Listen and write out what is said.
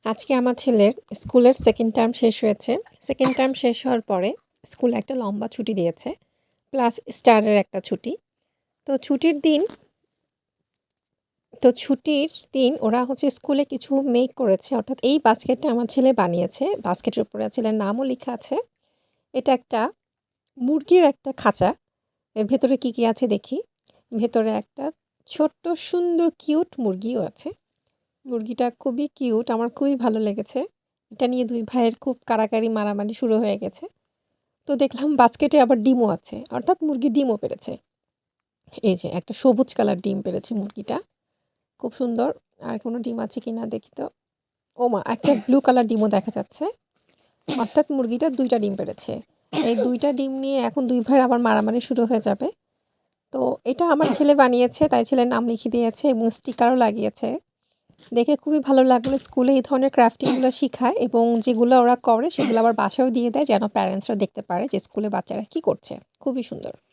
আজকে আমার ছেলের স্কুলের সেকেন্ড টার্ম শেষ হয়েছে। সেকেন্ড টার্ম শেষ হওয়ার পরে স্কুলে একটা লম্বা ছুটি দিয়েছে। প্লাস স্টারের একটা ছুটি। তো ছুটির দিন ছুটির দিন ওরা হচ্ছে স্কুলে কিছু মেক করেছে। অর্থাৎ এই বাস্কেটটা আমার ছেলে বানিয়েছে। বাস্কেটের উপরে ছেলের নামও লিখা আছে। এটা একটা মুরগির একটা খাঁচা। এর ভেতরে কি আছে দেখি। ভেতরে একটা ছোট্ট সুন্দর কিউট মুরগিও আছে। মুরগিটা খুবই কিউট, আমার খুবই ভালো লেগেছে। এটা নিয়ে ২ ভাইয়ের খুব কাড়াকাড়ি মারামারি শুরু হয়ে গেছে। তো দেখলাম বাস্কেটে আবার ডিমও আছে। অর্থাৎ মুরগি ডিমও পেড়েছে। এই যে একটা সবুজ কালার ডিম পেড়েছে মুরগিটা। খুব সুন্দর। আর কোনো ডিম আছে কিনা দেখি তো। ওমা! একটা ব্লু কালার ডিমও দেখা যাচ্ছে। অর্থাৎ মুরগিটা ২ টা ডিম পেড়েছে। এই ২ টা ডিম নিয়ে এখন ২ ভাইয়ের আবার মারামারি শুরু হয়ে যাবে। তো এটা আমার ছেলে বানিয়েছে, তাই ছেলের নাম লিখে দিয়েছে এবং স্টিকারও লাগিয়েছে। দেখে খুবই ভালো লাগলো। স্কুলে এই ধরনের ক্রাফটিং গুলো শিখায় এবং যেগুলো ওরা করে সেগুলো আবার বাসায়ও দিয়ে দেয় যেন প্যারেন্টসরা দেখতে পারে যে স্কুলে বাচ্চারা কি করছে। খুবই সুন্দর।